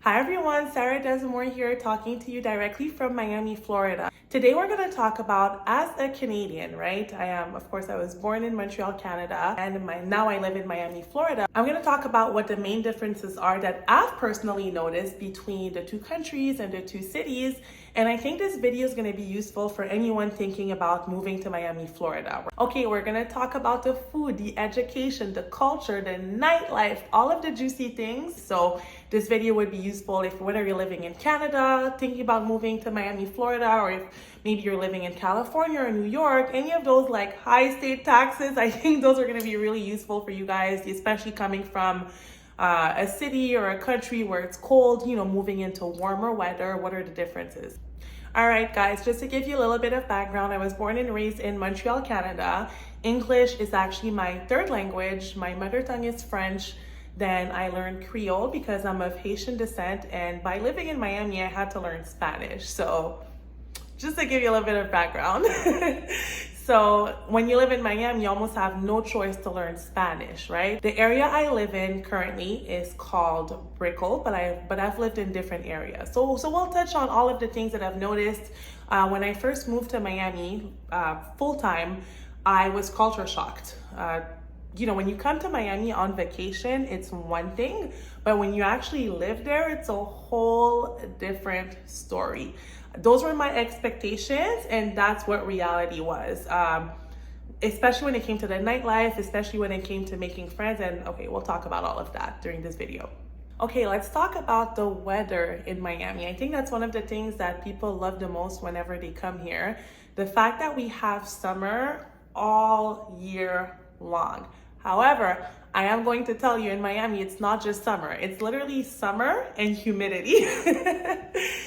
Hi everyone, Sarah Desamours here talking to you directly from Miami, Florida. Today we're going to talk about as a Canadian, right? I was born in Montreal, Canada, and now I live in Miami, Florida. I'm going to talk about what the main differences are that I've personally noticed between the two countries and the two cities. And I think this video is going to be useful for anyone thinking about moving to Miami, Florida. Okay, we're going to talk about the food, the education, the culture, the nightlife, all of the juicy things. So this video would be useful if whether you're living in Canada, thinking about moving to Miami, Florida, or if maybe you're living in California or New York, any of those like high state taxes. I think those are going to be really useful for you guys, especially coming from a city or a country where it's cold, moving into warmer weather. What are the differences? All right, guys, just to give you a little bit of background, I was born and raised in Montreal, Canada. English is actually my third language. My mother tongue is French. Then I learned Creole because I'm of Haitian descent. And by living in Miami, I had to learn Spanish. So just to give you a little bit of background. So when you live in Miami, you almost have no choice to learn Spanish, right? The area I live in currently is called Brickell, but I've lived in different areas. So we'll touch on all of the things that I've noticed. When I first moved to Miami full time, I was culture shocked. When you come to Miami on vacation, it's one thing, but when you actually live there, it's a whole different story. Those were my expectations, and that's what reality was. Especially when it came to the nightlife, especially when it came to making friends. And okay, we'll talk about all of that during this video. Okay, let's talk about the weather in Miami. I think that's one of the things that people love the most whenever they come here. The fact that we have summer all year long. However, I am going to tell you in Miami, it's not just summer. It's literally summer and humidity.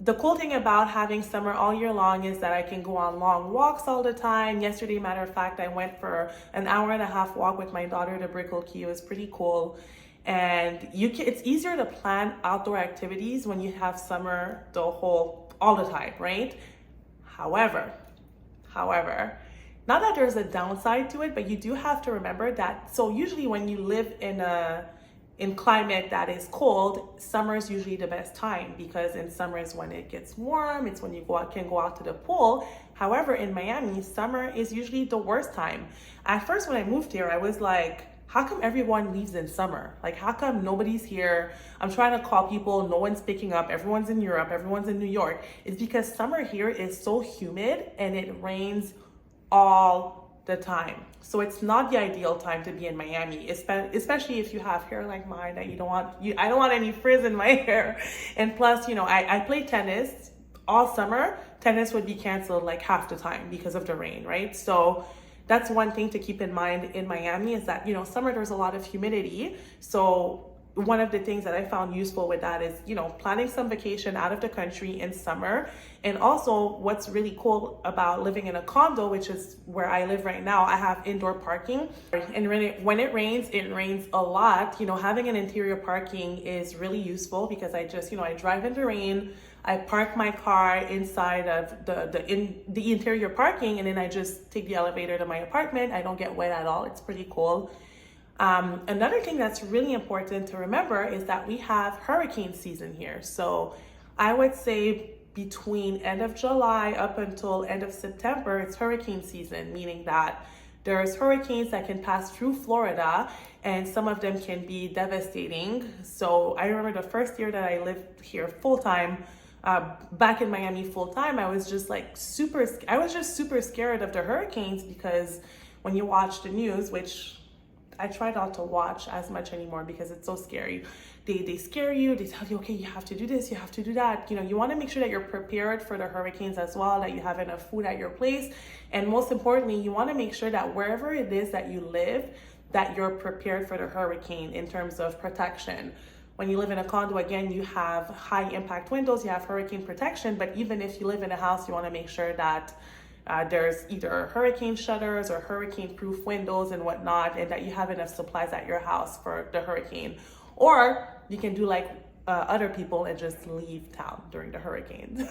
The cool thing about having summer all year long is that I can go on long walks all the time. Yesterday, matter of fact, I went for an hour and a half walk with my daughter to Brickell Key. It was pretty cool. And it's easier to plan outdoor activities when you have summer all the time, right? However, not that there's a downside to it, but you do have to remember that. So usually when you live in climate that is cold, summer is usually the best time because in summer is when it gets warm. It's when you can go out to the pool. However, in Miami, summer is usually the worst time. At first, when I moved here, I was like, how come everyone leaves in summer? Like, how come nobody's here? I'm trying to call people, no one's picking up. Everyone's in Europe, everyone's in New York. It's because summer here is so humid and it rains all the time. So it's not the ideal time to be in Miami, especially if you have hair like mine that I don't want any frizz in my hair. And plus, I play tennis all summer. Tennis would be canceled like half the time because of the rain, right? So that's one thing to keep in mind in Miami is that, summer there's a lot of humidity. So one of the things that I found useful with that is, planning some vacation out of the country in summer. And also what's really cool about living in a condo, which is where I live right now, I have indoor parking. And when it rains a lot. Having an interior parking is really useful because I just, I drive in the rain, I park my car inside of the interior parking, and then I just take the elevator to my apartment. I don't get wet at all. It's pretty cool. Another thing that's really important to remember is that we have hurricane season here. So I would say between end of July up until end of September, it's hurricane season, meaning that there's hurricanes that can pass through Florida and some of them can be devastating. So I remember the first year that I lived here full time, back in Miami full time, I was just super scared of the hurricanes because when you watch the news, which I try not to watch as much anymore because it's so scary. They scare you, they tell you, okay, you have to do this, you have to do that. You want to make sure that you're prepared for the hurricanes as well, that you have enough food at your place. And most importantly, you want to make sure that wherever it is that you live, that you're prepared for the hurricane in terms of protection. When you live in a condo, again, you have high impact windows, you have hurricane protection, but even if you live in a house, you want to make sure that there's either hurricane shutters or hurricane proof windows and whatnot, and that you have enough supplies at your house for the hurricane. Or you can do like other people and just leave town during the hurricanes.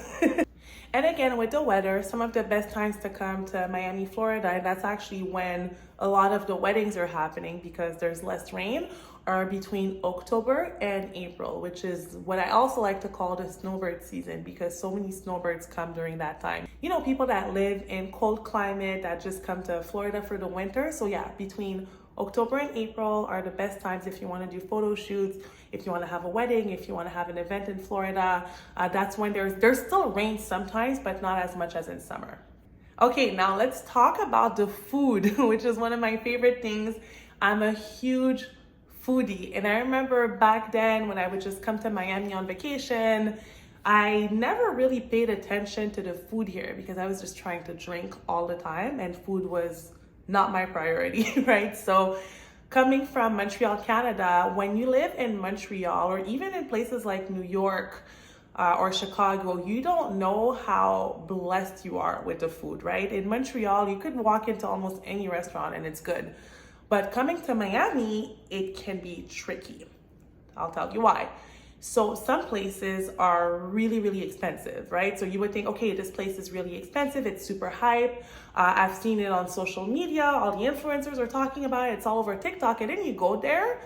And again, with the weather, some of the best times to come to Miami, Florida, and that's actually when a lot of the weddings are happening because there's less rain, are between October and April, which is what I also like to call the snowbird season, because so many snowbirds come during that time. You know, people that live in cold climate that just come to Florida for the winter. So yeah, between October and April are the best times if you want to do photo shoots, if you want to have a wedding, if you want to have an event in Florida. That's when there's still rain sometimes, but not as much as in summer. Okay, now let's talk about the food, which is one of my favorite things. I'm a huge foodie, and I remember back then when I would just come to Miami on vacation, I never really paid attention to the food here because I was just trying to drink all the time, and food was not my priority, right? So coming from Montreal, Canada, when you live in Montreal or even in places like New York or Chicago, you don't know how blessed you are with the food, right? In Montreal, you could walk into almost any restaurant and it's good. But coming to Miami, it can be tricky. I'll tell you why. So some places are really, really expensive, right? So you would think, okay, this place is really expensive. It's super hype. I've seen it on social media. All the influencers are talking about it. It's all over TikTok. And then you go there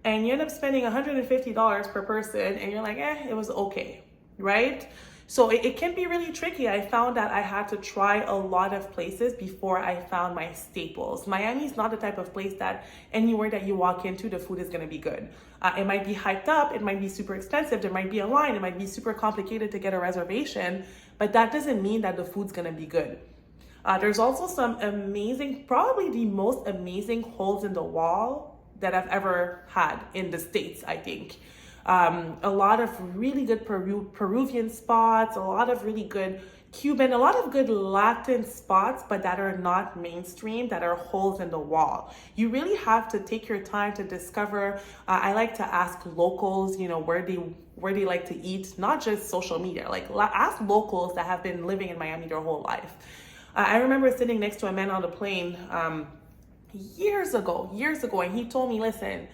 and you end up spending $150 per person. And you're like, it was okay, right? So it can be really tricky. I found that I had to try a lot of places before I found my staples. Miami is not the type of place that anywhere that you walk into, the food is gonna be good. It might be hyped up, it might be super expensive, there might be a line, it might be super complicated to get a reservation, but that doesn't mean that the food's gonna be good. There's also some amazing, probably the most amazing holes in the wall that I've ever had in the States, I think. A lot of really good Peruvian spots, a lot of really good Cuban, a lot of good Latin spots, but that are not mainstream, that are holes in the wall. You really have to take your time to discover. I like to ask locals, where they like to eat, not just social media. Like ask locals that have been living in Miami their whole life. I remember sitting next to a man on the plane years ago, and he told me, listen,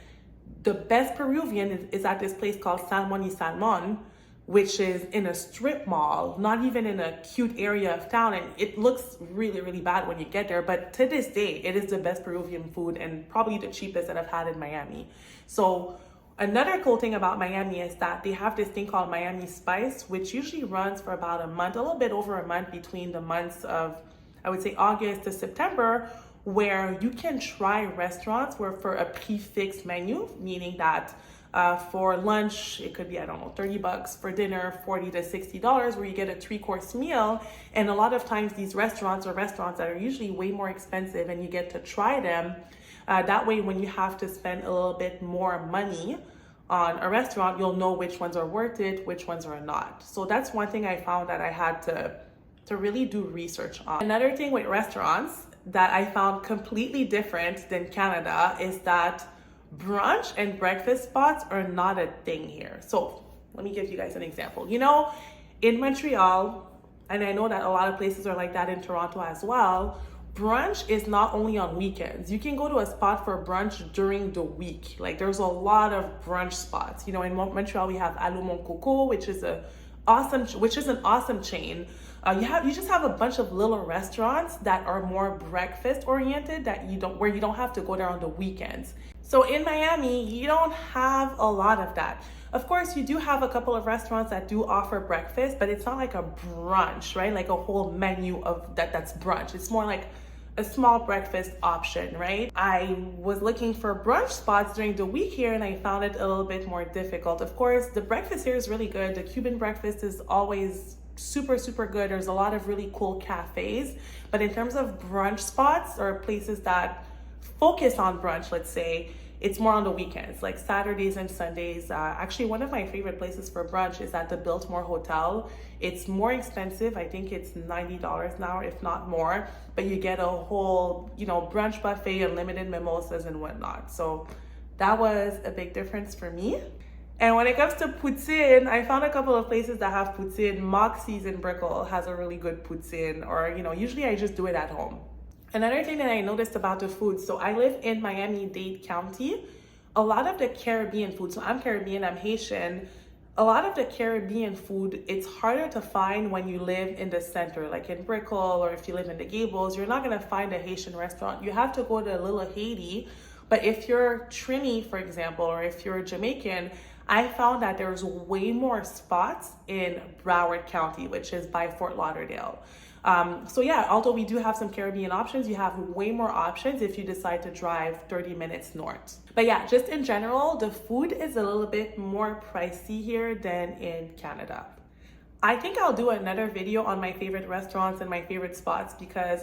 the best Peruvian is at this place called Salmon y Salmon, which is in a strip mall, not even in a cute area of town. And it looks really, really bad when you get there. But to this day, it is the best Peruvian food and probably the cheapest that I've had in Miami. So another cool thing about Miami is that they have this thing called Miami Spice, which usually runs for about a month, a little bit over a month between the months of, I would say, August to September, where you can try restaurants where for a prix-fixe menu, meaning that for lunch, it could be, $30. For dinner, $40 to $60, where you get a 3-course meal. And a lot of times these restaurants are restaurants that are usually way more expensive and you get to try them. That way, when you have to spend a little bit more money on a restaurant, you'll know which ones are worth it, which ones are not. So that's one thing I found that I had to really do research on. Another thing with restaurants that I found completely different than Canada is that brunch and breakfast spots are not a thing here. So let me give you guys an example. In Montreal, and I know that a lot of places are like that in Toronto as well, brunch is not only on weekends. You can go to a spot for brunch during the week. Like there's a lot of brunch spots. In Montreal, we have Allô Mon Coco, which is an awesome chain. You just have a bunch of little restaurants that are more breakfast oriented where you don't have to go there on the weekends. So in Miami, you don't have a lot of that. Of course, you do have a couple of restaurants that do offer breakfast, but it's not like a brunch, right? Like a whole menu of that's brunch. It's more like a small breakfast option, right? I was looking for brunch spots during the week here and I found it a little bit more difficult. Of course, the breakfast here is really good. The Cuban breakfast is always super, super good. There's a lot of really cool cafes, but in terms of brunch spots or places that focus on brunch, let's say, it's more on the weekends, like Saturdays and Sundays. Actually, one of my favorite places for brunch is at the Biltmore Hotel. It's more expensive. I think it's $90 now, if not more, but you get a whole, brunch buffet, unlimited mimosas and whatnot. So that was a big difference for me. And when it comes to poutine, I found a couple of places that have poutine. Moxie's in Brickell has a really good poutine, or, usually I just do it at home. Another thing that I noticed about the food, so I live in Miami-Dade County. A lot of the Caribbean food, so I'm Caribbean, I'm Haitian. A lot of the Caribbean food, it's harder to find when you live in the center, like in Brickell, or if you live in the Gables, you're not gonna find a Haitian restaurant. You have to go to Little Haiti, But if you're Trini, for example, or if you're Jamaican, I found that there's way more spots in Broward County, which is by Fort Lauderdale. So yeah, although we do have some Caribbean options, you have way more options if you decide to drive 30 minutes north. But yeah, just in general, the food is a little bit more pricey here than in Canada. I think I'll do another video on my favorite restaurants and my favorite spots because,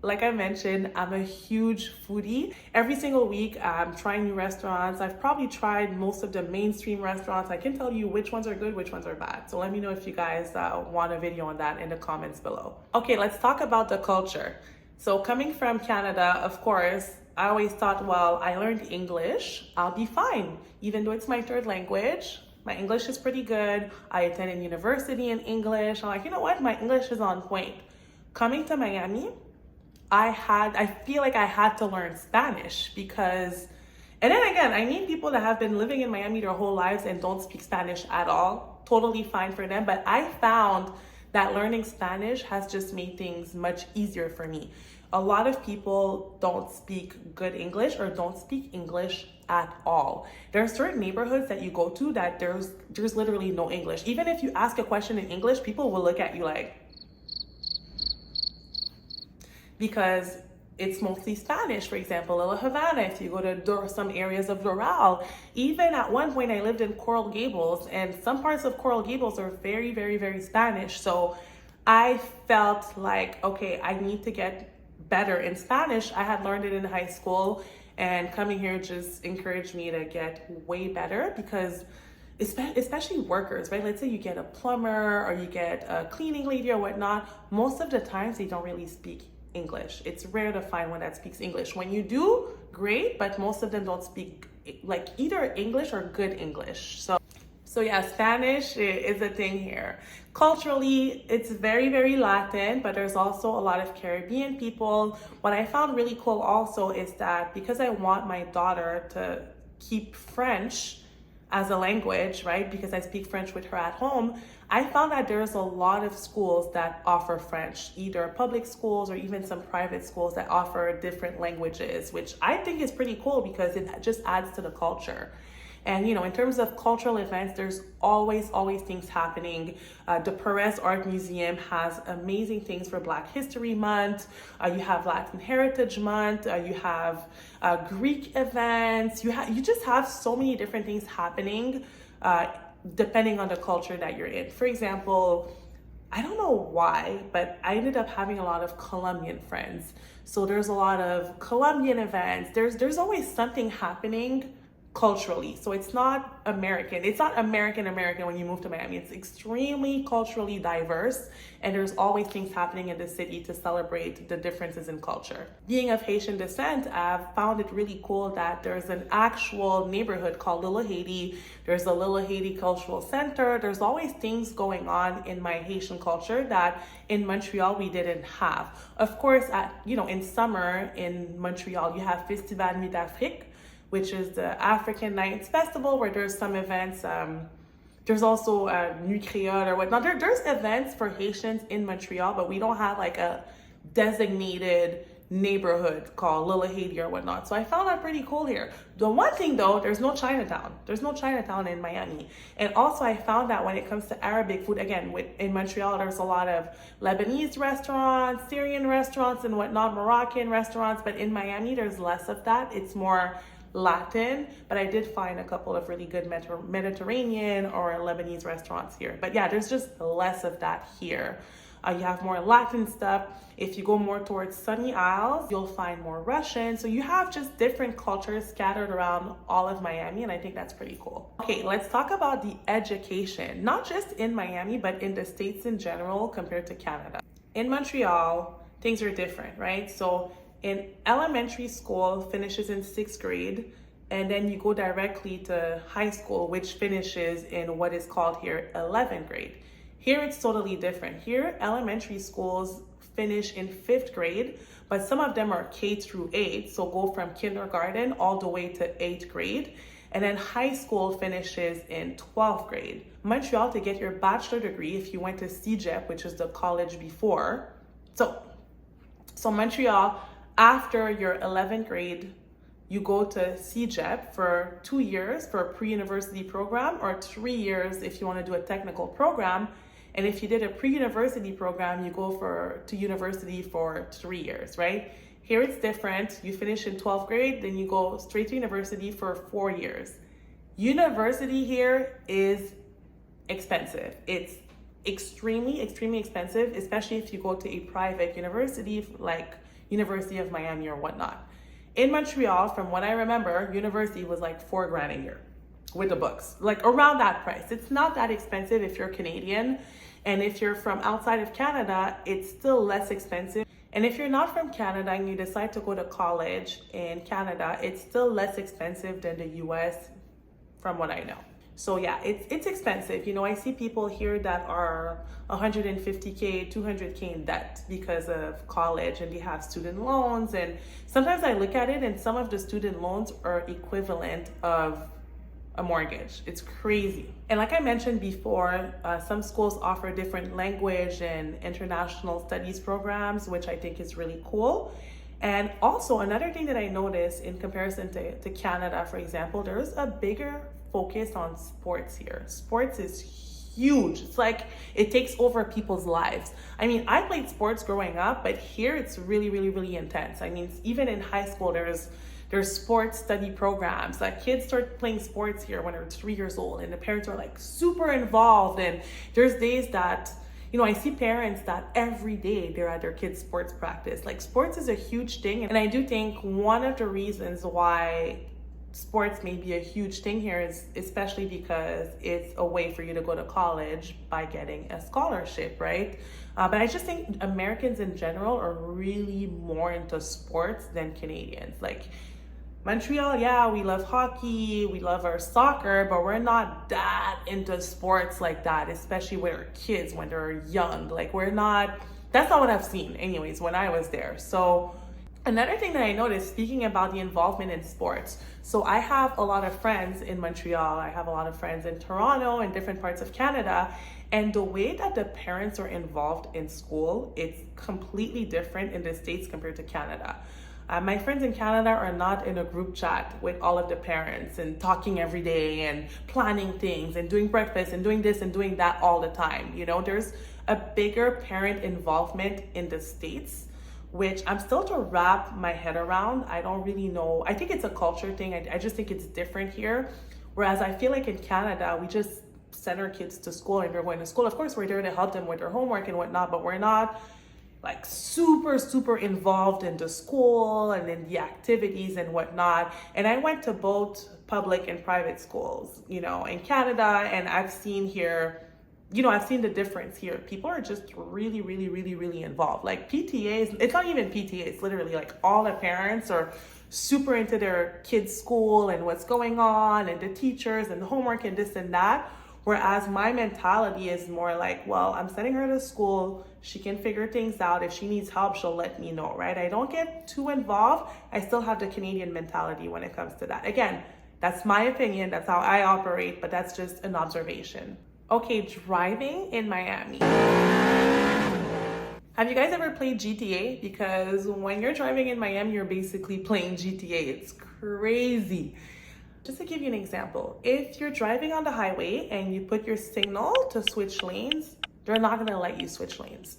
like I mentioned, I'm a huge foodie. Every single week, I'm trying new restaurants. I've probably tried most of the mainstream restaurants. I can tell you which ones are good, which ones are bad. So let me know if you guys want a video on that in the comments below. Okay, let's talk about the culture. So coming from Canada, of course, I always thought, well, I learned English, I'll be fine. Even though it's my third language, my English is pretty good. I attended university in English. I'm like, you know what? My English is on point. Coming to Miami, I feel like I had to learn Spanish because, and then again, I mean people that have been living in Miami their whole lives and don't speak Spanish at all, totally fine for them. But I found that learning Spanish has just made things much easier for me. A lot of people don't speak good English or don't speak English at all. There are certain neighborhoods that you go to that there's literally no English. Even if you ask a question in English, people will look at you like, because it's mostly Spanish. For example, La Havana, if you go to some areas of Doral, even at one point I lived in Coral Gables, and some parts of Coral Gables are very, very, very Spanish. So I felt like, okay, I need to get better in Spanish. I had learned it in high school, and coming here just encouraged me to get way better because especially workers, right? Let's say you get a plumber or you get a cleaning lady or whatnot. Most of the times they don't really speak English. It's rare to find one that speaks English. When you do, great, but most of them don't speak like either English or good English. So yeah, Spanish is a thing here. Culturally, it's very, very Latin, but there's also a lot of Caribbean people. What I found really cool also is that because I want my daughter to keep French as a language, right? Because I speak French with her at home, I found that there's a lot of schools that offer French, either public schools or even some private schools that offer different languages, which I think is pretty cool because it just adds to the culture. And, you know, in terms of cultural events, there's always things happening. The Perez Art Museum has amazing things for Black History Month. You have Latin Heritage Month. You have Greek events. You just have so many different things happening depending on the culture that you're in. For example, I don't know why, but I ended up having a lot of Colombian friends. So there's a lot of Colombian events. There's always something happening culturally. So it's not American. It's not American when you move to Miami. It's extremely culturally diverse, and there's always things happening in the city to celebrate the differences in culture. Being of Haitian descent, I've found it really cool that there's an actual neighborhood called Little Haiti. There's a Little Haiti Cultural Center. There's always things going on in my Haitian culture that in Montreal we didn't have. Of course, in summer in Montreal, you have Festival Nuit d'Afrique, which is the African Nights Festival, where there's some events. There's also Nuit Créole or whatnot. There's events for Haitians in Montreal, but we don't have like a designated neighborhood called Little Haiti or whatnot. So I found that pretty cool here. The one thing though, there's no Chinatown. There's no Chinatown in Miami. And also I found that when it comes to Arabic food, again, in Montreal, there's a lot of Lebanese restaurants, Syrian restaurants and whatnot, Moroccan restaurants, but in Miami, there's less of that. It's more Latin, but I did find a couple of really good Mediterranean or Lebanese restaurants here. But yeah, there's just less of that here. You have more Latin stuff. If you go more towards Sunny Isles, you'll find more Russian. So you have just different cultures scattered around all of Miami, and I think that's pretty cool. Okay, let's talk about the education, not just in Miami, but in the States in general compared to Canada. In Montreal, things are different, right? So in elementary school finishes in 6th grade, and then you go directly to high school, which finishes in what is called here 11th grade. Here it's totally different. Here elementary schools finish in 5th grade, but some of them are K through 8, so go from kindergarten all the way to 8th grade. And then high school finishes in 12th grade. Montreal, to get your bachelor degree, if you went to CEGEP, which is the college before. So Montreal, after your 11th grade you go to CEGEP for 2 years for a pre-university program, or 3 years if you want to do a technical program. And if you did a pre-university program, you go to university for 3 years, right? Here it's different. You finish in 12th grade, then you go straight to university for 4 years. University here is expensive. It's extremely, extremely expensive, especially if you go to a private university like University of Miami or whatnot. In Montreal, from what I remember, university was like $4,000 a year with the books, like around that price. It's not that expensive if you're Canadian. And if you're from outside of Canada, it's still less expensive. And if you're not from Canada and you decide to go to college in Canada, it's still less expensive than the US from what I know. So yeah, it's expensive. You know, I see people here that are 150K, 200K in debt because of college, and they have student loans. And sometimes I look at it and some of the student loans are equivalent of a mortgage. It's crazy. And like I mentioned before, some schools offer different language and international studies programs, which I think is really cool. And also another thing that I noticed in comparison to Canada, for example, there's a bigger focus on sports here. Sports is huge. It's like it takes over people's lives. I mean, I played sports growing up, but here it's really, really, really intense. I mean, even in high school, there's sports study programs. Like kids start playing sports here when they're 3 years old, and the parents are like super involved. And there's days that, you know, I see parents that every day they're at their kids' sports practice. Like sports is a huge thing. And I do think one of the reasons why sports may be a huge thing here is especially because it's a way for you to go to college by getting a scholarship, right? But I just think Americans in general are really more into sports than Canadians. Like Montreal, yeah, we love hockey, we love our soccer, but we're not that into sports like that, especially with our kids when they're young. Like that's not what I've seen anyways when I was there. So another thing that I noticed, speaking about the involvement in sports, so I have a lot of friends in Montreal, I have a lot of friends in Toronto and different parts of Canada, and the way that the parents are involved in school, it's completely different in the States compared to Canada. My friends in Canada are not in a group chat with all of the parents and talking every day and planning things and doing breakfast and doing this and doing that all the time. You know, there's a bigger parent involvement in the States, which I'm still to wrap my head around. I don't really know. I think it's a culture thing. I just think it's different here. Whereas I feel like in Canada, we just send our kids to school and they're going to school. Of course, we're there to help them with their homework and whatnot, but we're not like super, super involved in the school and in the activities and whatnot. And I went to both public and private schools, you know, in Canada, and I've seen here, you know, I've seen the difference here. People are just really, really, really, really involved. Like PTAs, it's not even PTA, it's literally like all the parents are super into their kids' school and what's going on and the teachers and the homework and this and that. Whereas my mentality is more like, well, I'm sending her to school. She can figure things out. If she needs help, she'll let me know, right? I don't get too involved. I still have the Canadian mentality when it comes to that. Again, that's my opinion. That's how I operate, but that's just an observation. Okay, driving in Miami. Have you guys ever played GTA? Because when you're driving in Miami, you're basically playing GTA. It's crazy. Just to give you an example, if you're driving on the highway and you put your signal to switch lanes, they're not gonna let you switch lanes.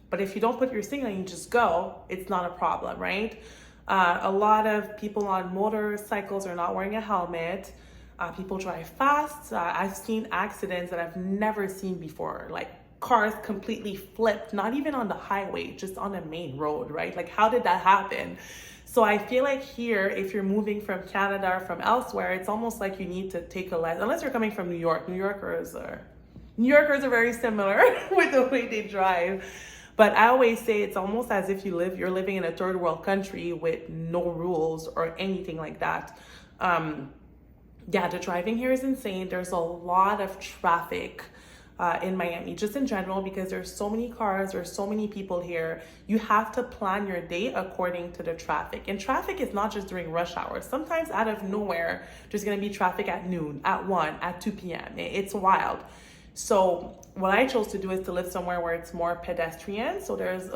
But if you don't put your signal and you just go, it's not a problem, right? A lot of people on motorcycles are not wearing a helmet. People drive fast. I've seen accidents that I've never seen before, like cars completely flipped, not even on the highway, just on the main road, right? Like, how did that happen? So I feel like here, if you're moving from Canada or from elsewhere, it's almost like you need to take a lesson, unless you're coming from New York. New Yorkers are very similar with the way they drive. But I always say it's almost as if you're living in a third world country with no rules or anything like that. Yeah, the driving here is insane. There's a lot of traffic in Miami, just in general, because there's so many cars, there's so many people here. You have to plan your day according to the traffic. And traffic is not just during rush hours. Sometimes out of nowhere, there's gonna be traffic at noon, at 1, at 2 p.m. It's wild. So what I chose to do is to live somewhere where it's more pedestrian. So there's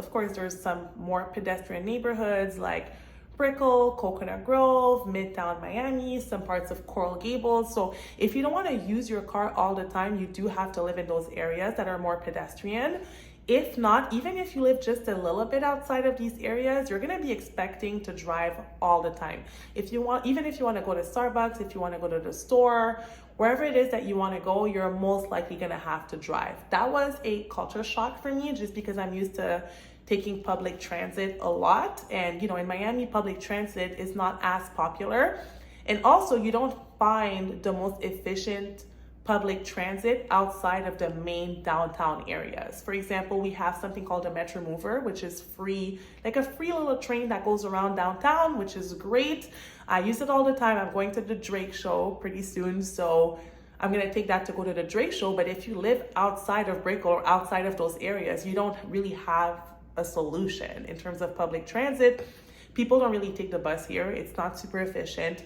some more pedestrian neighborhoods like Brickell, Coconut Grove, Midtown Miami, some parts of Coral Gables. So if you don't want to use your car all the time, you do have to live in those areas that are more pedestrian. If not, even if you live just a little bit outside of these areas, you're going to be expecting to drive all the time. Even if you want to go to Starbucks, if you want to go to the store, wherever it is that you want to go, you're most likely going to have to drive. That was a culture shock for me, just because I'm used to taking public transit a lot. And, in Miami, public transit is not as popular. And also, you don't find the most efficient public transit outside of the main downtown areas. For example, we have something called a Metro Mover, which is free, like a free little train that goes around downtown, which is great. I use it all the time. I'm going to the Drake show pretty soon, so I'm going to take that to go to the Drake show. But if you live outside of Brickell or outside of those areas, you don't really have a solution in terms of public transit. People don't really take the bus here. It's not super efficient.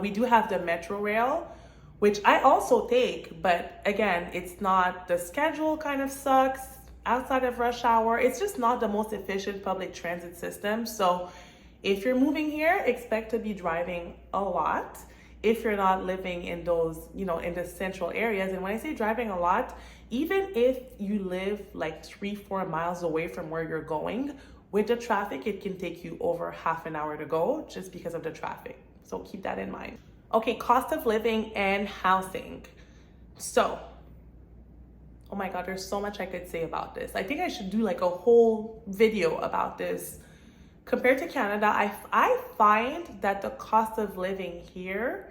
We do have the Metro Rail, which I also take, but again, it's not, the schedule kind of sucks outside of rush hour. It's just not the most efficient public transit system. So if you're moving here, expect to be driving a lot if you're not living in those, in the central areas. And when I say driving a lot, even if you live like 3-4 miles away from where you're going, with the traffic, it can take you over half an hour to go just because of the traffic. So keep that in mind. Okay, cost of living and housing. So, oh my God, there's so much I could say about this. I think I should do like a whole video about this. Compared to Canada, I find that the cost of living here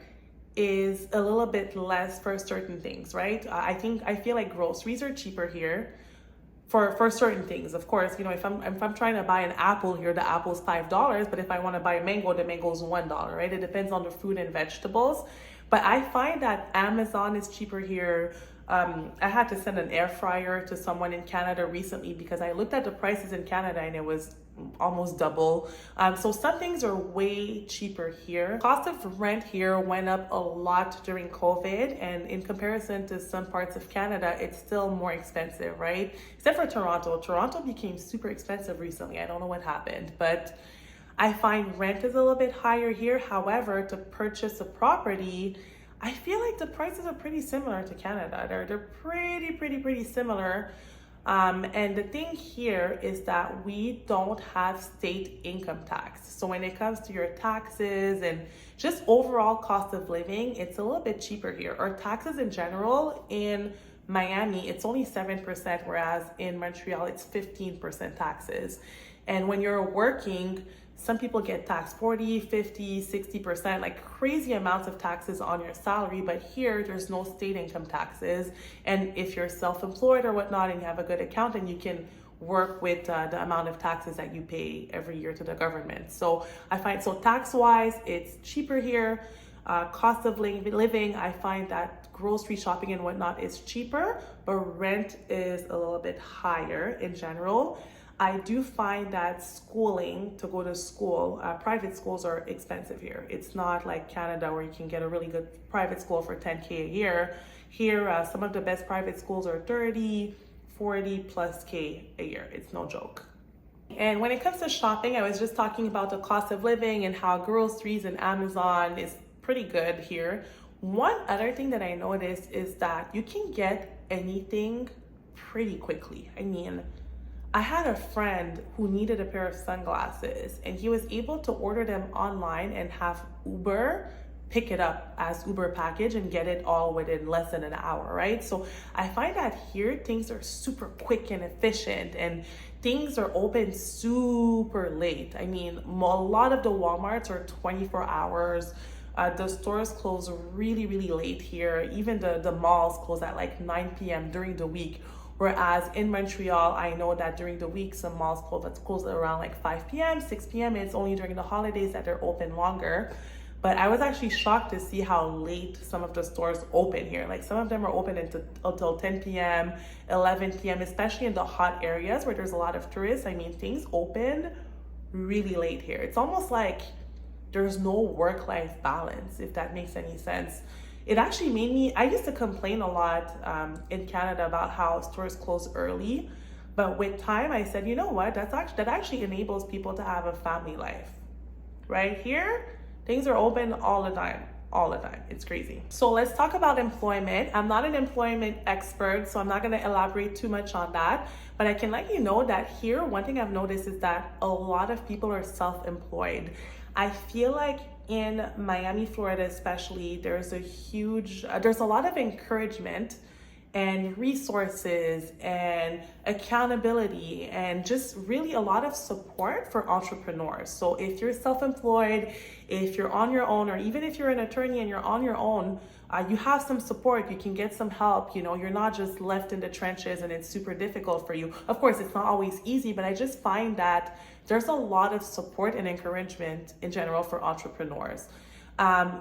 is a little bit less for certain things, right? I feel like groceries are cheaper here for certain things. Of course, if I'm trying to buy an apple here, the apple's $5, but if I want to buy a mango, the mango's $1, right? It depends on the fruit and vegetables. But I find that Amazon is cheaper here. I had to send an air fryer to someone in Canada recently because I looked at the prices in Canada and it was almost double. So some things are way cheaper here. Cost of rent here went up a lot during COVID, and in comparison to some parts of Canada, it's still more expensive, right? Except for Toronto. Toronto became super expensive recently. I don't know what happened, but I find rent is a little bit higher here. However, to purchase a property, I feel like the prices are pretty similar to Canada. They're pretty similar. And the thing here is that we don't have state income tax. So when it comes to your taxes and just overall cost of living, it's a little bit cheaper here. Our taxes in general in Miami, it's only 7%, whereas in Montreal, it's 15% taxes. And when you're working, some people get taxed 40, 50, 60%, like crazy amounts of taxes on your salary. But here, there's no state income taxes. And if you're self-employed or whatnot and you have a good accountant, you can work with the amount of taxes that you pay every year to the government. So I find, tax-wise, it's cheaper here. Cost of living, I find that grocery shopping and whatnot is cheaper, but rent is a little bit higher in general. I do find that to go to school, private schools are expensive here. It's not like Canada where you can get a really good private school for $10K a year. Here, some of the best private schools are 30, 40 plus K a year. It's no joke. And when it comes to shopping, I was just talking about the cost of living and how groceries and Amazon is pretty good here. One other thing that I noticed is that you can get anything pretty quickly. I had a friend who needed a pair of sunglasses, and he was able to order them online and have Uber pick it up as Uber package and get it all within less than an hour, right? So I find that here things are super quick and efficient, and things are open super late. A lot of the Walmarts are 24 hours. The stores close really late here. Even the malls close at like 9 p.m. during the week. Whereas in Montreal, I know that during the week, some malls close around like 5 p.m., 6 p.m. It's only during the holidays that they're open longer. But I was actually shocked to see how late some of the stores open here. Like some of them are open until 10 p.m., 11 p.m., especially in the hot areas where there's a lot of tourists. Things open really late here. It's almost like there's no work-life balance, if that makes any sense. It actually made me, I used to complain a lot in Canada about how stores close early, but with time I said, you know what, that actually enables people to have a family life. Right here, things are open all the time. All the time. It's crazy. So let's talk about employment. I'm not an employment expert, so I'm not going to elaborate too much on that. But I can let you know that here, one thing I've noticed is that a lot of people are self-employed. I feel like in Miami, Florida, especially, there's a lot of encouragement and resources and accountability and just really a lot of support for entrepreneurs. So if you're self-employed, if you're on your own, or even if you're an attorney and you're on your own, you have some support, you can get some help, you're not just left in the trenches and it's super difficult for you. Of course, it's not always easy, but I just find that there's a lot of support and encouragement in general for entrepreneurs.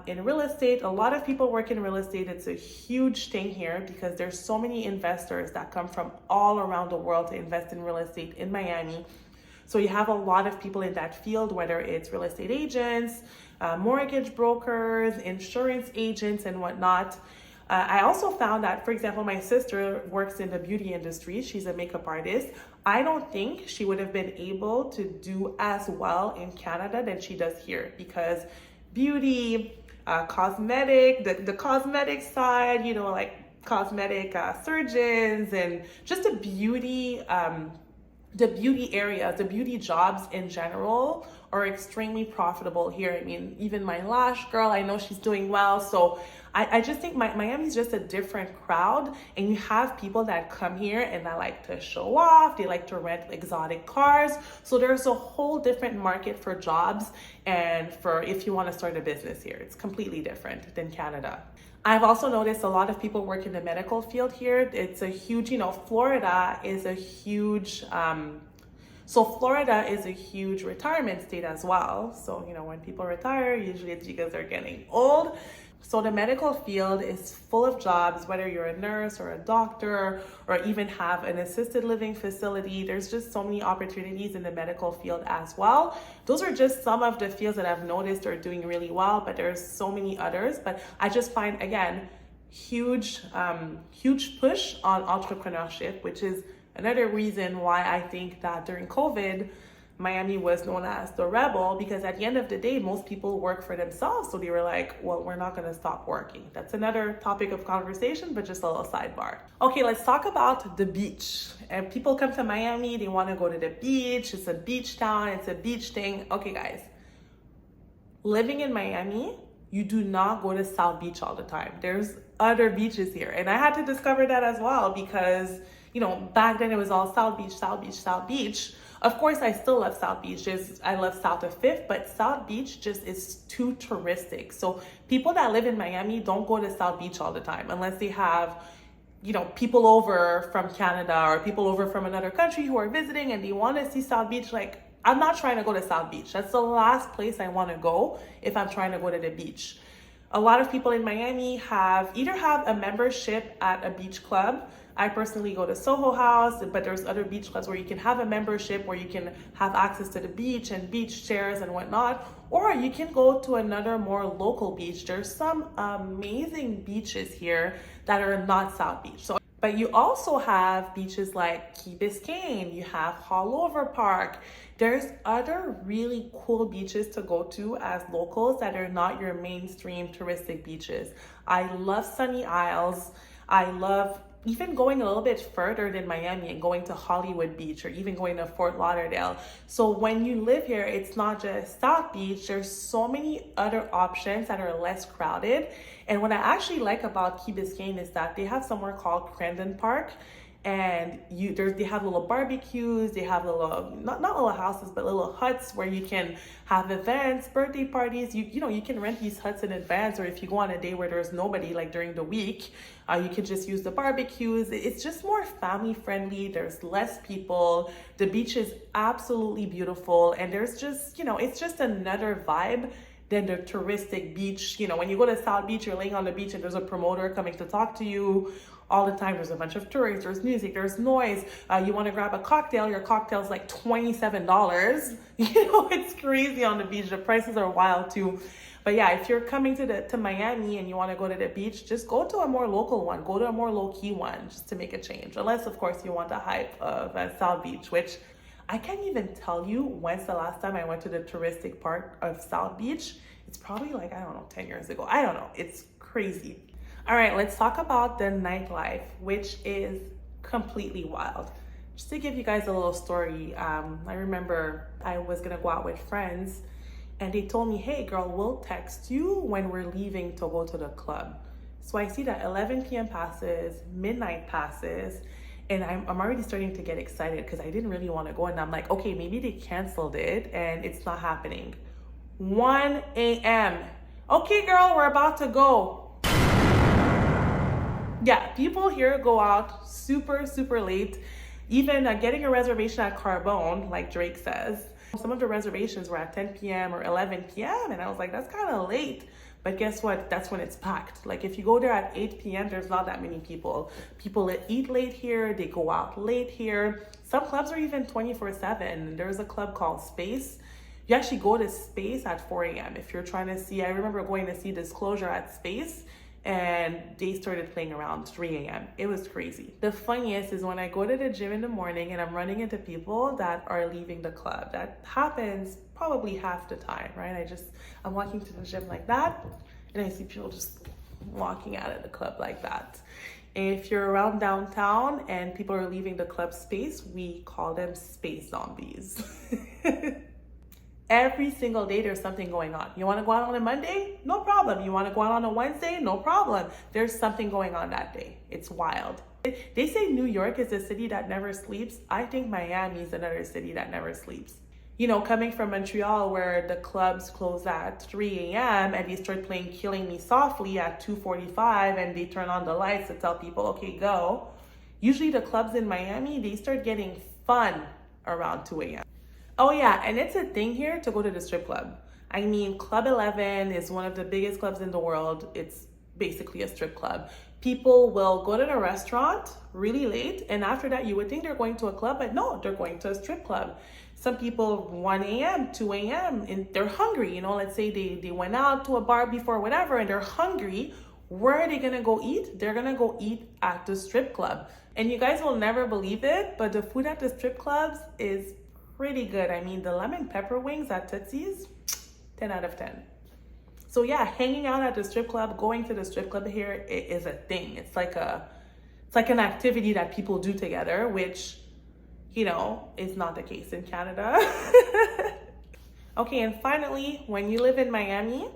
In real estate, a lot of people work in real estate. It's a huge thing here because there's so many investors that come from all around the world to invest in real estate in Miami. So you have a lot of people in that field, whether it's real estate agents, mortgage brokers, insurance agents, and whatnot. I also found that, for example, my sister works in the beauty industry. She's a makeup artist. I don't think she would have been able to do as well in Canada than she does here because beauty, cosmetic, the cosmetic side, like cosmetic surgeons and just the beauty areas, the beauty jobs in general are extremely profitable here. I mean, even my lash girl, I know she's doing well. So I just think Miami's just a different crowd, and you have people that come here and that like to show off, they like to rent exotic cars. So there's a whole different market for jobs and for if you want to start a business here. It's completely different than Canada. I've also noticed a lot of people work in the medical field here. It's a huge, Florida is a huge, Florida is a huge retirement state as well. So, when people retire, usually it's because they're getting old. So the medical field is full of jobs, whether you're a nurse or a doctor or even have an assisted living facility. There's just so many opportunities in the medical field as well. Those are just some of the fields that I've noticed are doing really well, but there's so many others. But I just find, again, huge push on entrepreneurship, which is another reason why I think that during COVID, Miami was known as the rebel, because at the end of the day, most people work for themselves. So they were like, well, we're not going to stop working. That's another topic of conversation, but just a little sidebar. Okay, let's talk about the beach. And people come to Miami, they want to go to the beach. It's a beach town. It's a beach thing. Okay, guys, living in Miami, you do not go to South Beach all the time. There's other beaches here. And I had to discover that as well because, back then it was all South Beach, South Beach, South Beach. Of course, I still love South Beach. I love South of Fifth, but South Beach just is too touristic. So people that live in Miami don't go to South Beach all the time unless they have, people over from Canada or people over from another country who are visiting and they want to see South Beach. Like, I'm not trying to go to South Beach. That's the last place I want to go if I'm trying to go to the beach. A lot of people in Miami either have a membership at a beach club. I personally go to Soho House, but there's other beach clubs where you can have a membership where you can have access to the beach and beach chairs and whatnot, or you can go to another more local beach. There's some amazing beaches here that are not South Beach. But you also have beaches like Key Biscayne, you have Haulover Park. There's other really cool beaches to go to as locals that are not your mainstream touristic beaches. I love Sunny Isles. I love even going a little bit further than Miami and going to Hollywood Beach or even going to Fort Lauderdale. So when you live here, it's not just South Beach. There's so many other options that are less crowded. And what I actually like about Key Biscayne is that they have somewhere called Crandon Park. And they have little barbecues, they have little, not little houses, but little huts where you can have events, birthday parties. You can rent these huts in advance, or if you go on a day where there's nobody, like during the week, you can just use the barbecues. It's just more family friendly. There's less people. The beach is absolutely beautiful. And there's just, it's just another vibe than the touristic beach. When you go to South Beach, you're laying on the beach and there's a promoter coming to talk to you all the time. There's a bunch of tourists, there's music, there's noise. You want to grab a cocktail, your cocktail's like $27. It's crazy on the beach. The prices are wild too. But yeah, if you're coming to Miami and you want to go to the beach, just go to a more local one. Go to a more low-key one just to make a change. Unless, of course, you want the hype of South Beach, which I can't even tell you when's the last time I went to the touristic part of South Beach. It's probably like, I don't know, 10 years ago. I don't know. It's crazy. All right, let's talk about the nightlife, which is completely wild. Just to give you guys a little story, I remember I was gonna go out with friends and they told me, hey girl, we'll text you when we're leaving to go to the club. So I see that 11 p.m. passes, midnight passes, and I'm already starting to get excited because I didn't really want to go. And I'm like, okay, maybe they canceled it and it's not happening. 1 a.m. Okay, girl, we're about to go. Yeah, people here go out super, super late. Even getting a reservation at Carbone, like Drake says, some of the reservations were at 10 p.m. or 11 p.m. And I was like, that's kind of late. But guess what? That's when it's packed. Like if you go there at 8 p.m., there's not that many people. People eat late here. They go out late here. Some clubs are even 24/7. There's a club called Space. You actually go to Space at 4 a.m. if you're trying to see. I remember going to see Disclosure at Space, and they started playing around 3 a.m. It was crazy. The funniest is when I go to the gym in the morning and I'm running into people that are leaving the club. That happens probably half the time, right? I'm walking to the gym like that, and I see people just walking out of the club like that. And if you're around downtown and people are leaving the club Space, we call them space zombies. Every single day there's something going on. You want to go out on a Monday? No problem. You want to go out on a Wednesday? No problem. There's something going on that day. It's wild. They say New York is a city that never sleeps. I think Miami is another city that never sleeps. You know, coming from Montreal where the clubs close at 3 a.m. and they start playing Killing Me Softly at 2:45 and they turn on the lights to tell people, okay, go. Usually the clubs in Miami, they start getting fun around 2 a.m. Oh yeah, and it's a thing here to go to the strip club. I mean, Club 11 is one of the biggest clubs in the world. It's basically a strip club. People will go to the restaurant really late, and after that you would think they're going to a club, but no, they're going to a strip club. Some people 1 a.m., 2 a.m., and they're hungry. You know, let's say they went out to a bar before, whatever, and they're hungry. Where are they gonna go eat? They're gonna go eat at the strip club. And you guys will never believe it, but the food at the strip clubs is pretty good. I mean, the lemon pepper wings at Tootsie's, 10 out of 10. So yeah, hanging out at the strip club, going to the strip club here is a thing. It's like an activity that people do together, which, you know, is not the case in Canada. Okay, and finally, when you live in Miami,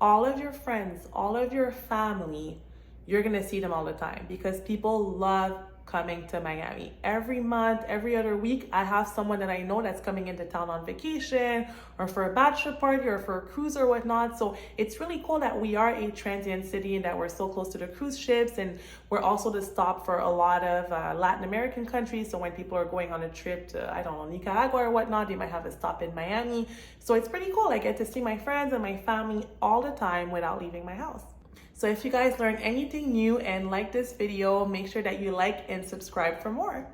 all of your friends, all of your family, you're gonna see them all the time because people love coming to Miami. Every month, every other week, I have someone that I know that's coming into town on vacation or for a bachelor party or for a cruise or whatnot. So it's really cool that we are a transient city and that we're so close to the cruise ships, and we're also the stop for a lot of Latin American countries. So when people are going on a trip to, I don't know, Nicaragua or whatnot, they might have a stop in Miami. So it's pretty cool. I get to see my friends and my family all the time without leaving my house. So if you guys learned anything new and like this video, make sure that you like and subscribe for more.